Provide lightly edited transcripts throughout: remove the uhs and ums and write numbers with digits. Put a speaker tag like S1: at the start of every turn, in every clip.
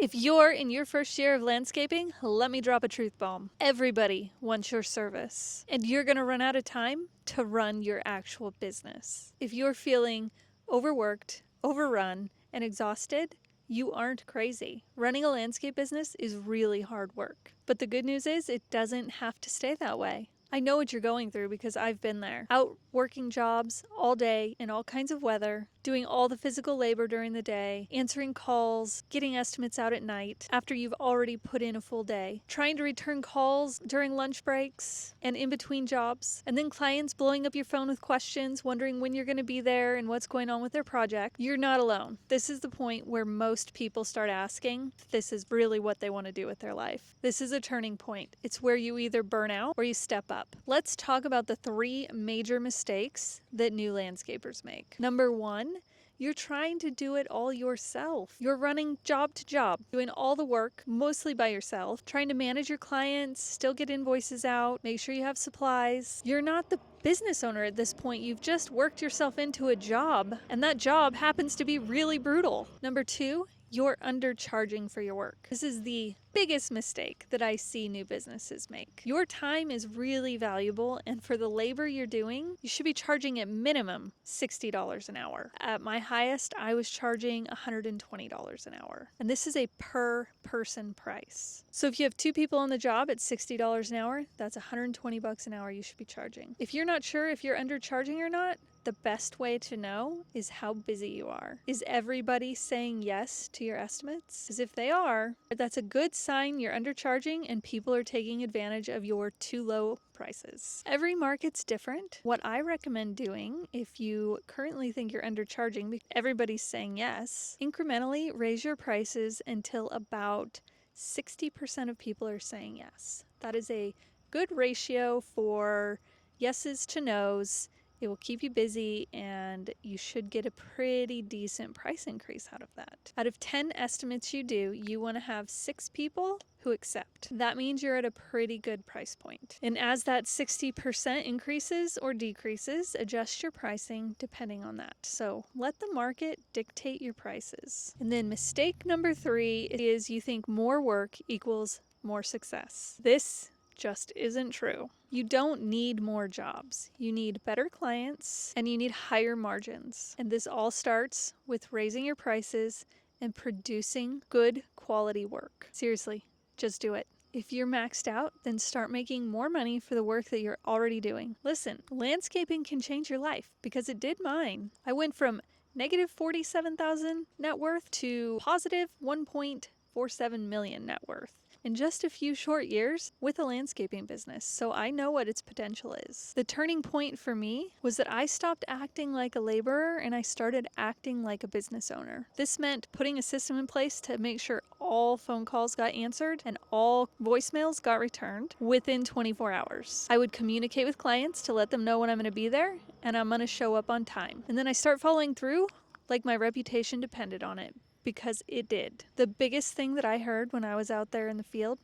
S1: If you're in your first year of landscaping, let me drop a truth bomb. Everybody wants your service, and you're going to run out of time to run your actual business. If you're feeling overworked, overrun, and exhausted, you aren't crazy. Running a landscape business is really hard work. But the good news is it doesn't have to stay that way. I know what you're going through because I've been there. Out working jobs all day in all kinds of weather, doing all the physical labor during the day, answering calls, getting estimates out at night after you've already put in a full day, trying to return calls during lunch breaks and in between jobs, and then clients blowing up your phone with questions, wondering when you're going to be there and what's going on with their project. You're not alone. This is the point where most people start asking if this is really what they want to do with their life. This is a turning point. It's where you either burn out or you step up. Let's talk about the 3 major mistakes that new landscapers make. Number 1, you're trying to do it all yourself. You're running job to job, doing all the work, mostly by yourself, trying to manage your clients, still get invoices out, make sure you have supplies. You're not the business owner at this point. You've just worked yourself into a job, and that job happens to be really brutal. Number 2, you're undercharging for your work. This is the biggest mistake that I see new businesses make. Your time is really valuable, and for the labor you're doing, you should be charging at minimum $60 an hour. At my highest, I was charging $120 an hour. And this is a per person price. So if you have 2 people on the job at $60 an hour, that's $120 an hour you should be charging. If you're not sure if you're undercharging or not, the best way to know is how busy you are. Is everybody saying yes to your estimates? Because if they are, that's a good sign you're undercharging and people are taking advantage of your too low prices. Every market's different. What I recommend doing if you currently think you're undercharging because everybody's saying yes, incrementally raise your prices until about 60% of people are saying yes. That is a good ratio for yeses to nos. It will keep you busy, and you should get a pretty decent price increase out of that. Out of 10 estimates you do, you want to have 6 people who accept. That means you're at a pretty good price point. And as that 60% increases or decreases, adjust your pricing depending on that. So let the market dictate your prices. And then mistake number 3 is you think more work equals more success. This just isn't true. You don't need more jobs. You need better clients and you need higher margins. And this all starts with raising your prices and producing good quality work. Seriously, just do it. If you're maxed out, then start making more money for the work that you're already doing. Listen, landscaping can change your life because it did mine. I went from negative 47,000 net worth to positive 1.47 million net worth in just a few short years with a landscaping business, so I know what its potential is. The turning point for me was that I stopped acting like a laborer and I started acting like a business owner. This meant putting a system in place to make sure all phone calls got answered and all voicemails got returned within 24 hours. I would communicate with clients to let them know when I'm going to be there and I'm going to show up on time. And then I start following through like my reputation depended on it. Because it did. The biggest thing that I heard when I was out there in the field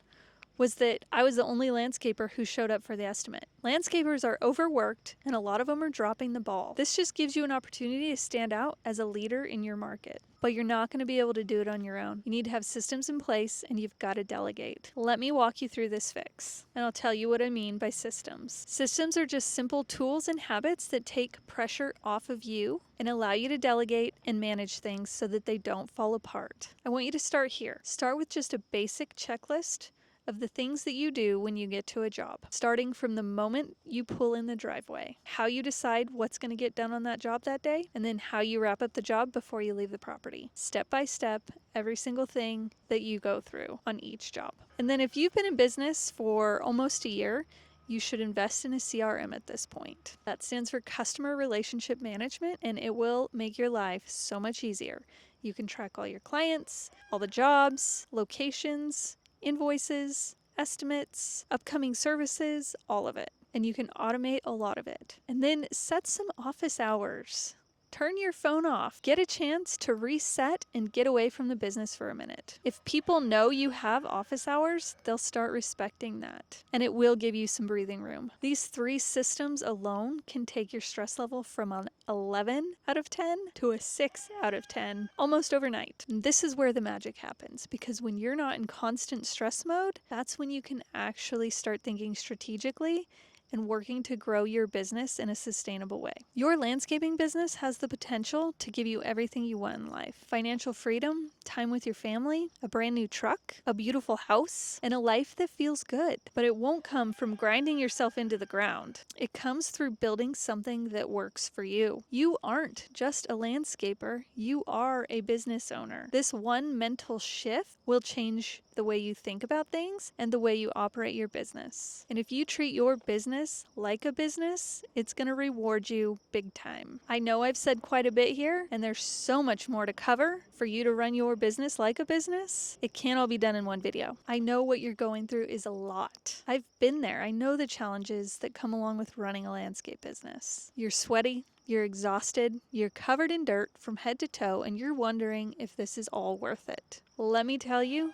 S1: was that I was the only landscaper who showed up for the estimate. Landscapers are overworked and a lot of them are dropping the ball. This just gives you an opportunity to stand out as a leader in your market. But you're not going to be able to do it on your own. You need to have systems in place and you've got to delegate. Let me walk you through this fix. And I'll tell you what I mean by systems. Systems are just simple tools and habits that take pressure off of you and allow you to delegate and manage things so that they don't fall apart. I want you to start here. Start with just a basic checklist of the things that you do when you get to a job, starting from the moment you pull in the driveway, how you decide what's going to get done on that job that day, and then how you wrap up the job before you leave the property. Step by step, every single thing that you go through on each job. And then if you've been in business for almost a year, you should invest in a CRM at this point. That stands for Customer Relationship Management, and it will make your life so much easier. You can track all your clients, all the jobs, locations, invoices, estimates, upcoming services, all of it. And you can automate a lot of it. And then set some office hours. Turn your phone off. Get a chance to reset and get away from the business for a minute. If people know you have office hours, they'll start respecting that, and it will give you some breathing room. These 3 systems alone can take your stress level from an 11 out of 10 to a 6 out of 10 almost overnight. And this is where the magic happens, because when you're not in constant stress mode, that's when you can actually start thinking strategically and working to grow your business in a sustainable way. Your landscaping business has the potential to give you everything you want in life: financial freedom, time with your family, a brand new truck, a beautiful house, and a life that feels good. But it won't come from grinding yourself into the ground. It comes through building something that works for you. You aren't just a landscaper, you are a business owner. This one mental shift will change the way you think about things and the way you operate your business. And if you treat your business like a business, it's going to reward you big time. I know I've said quite a bit here, and there's so much more to cover for you to run your business like a business. It can't all be done in one video. I know what you're going through is a lot. I've been there. I know the challenges that come along with running a landscape business. You're sweaty, you're exhausted, you're covered in dirt from head to toe, and you're wondering if this is all worth it. Let me tell you,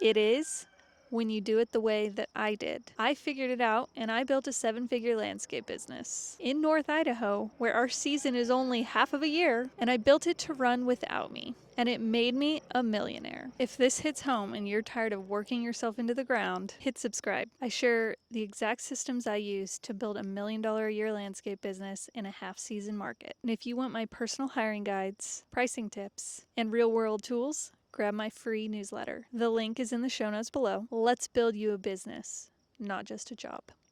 S1: it is, when you do it the way that I did. I figured it out, and I built a 7-figure landscape business in North Idaho, where our season is only half of a year, and I built it to run without me, and it made me a millionaire. If this hits home and you're tired of working yourself into the ground, hit subscribe. I share the exact systems I use to build a $1 million a year landscape business in a half-season market. And if you want my personal hiring guides, pricing tips, and real-world tools, grab my free newsletter. The link is in the show notes below. Let's build you a business, not just a job.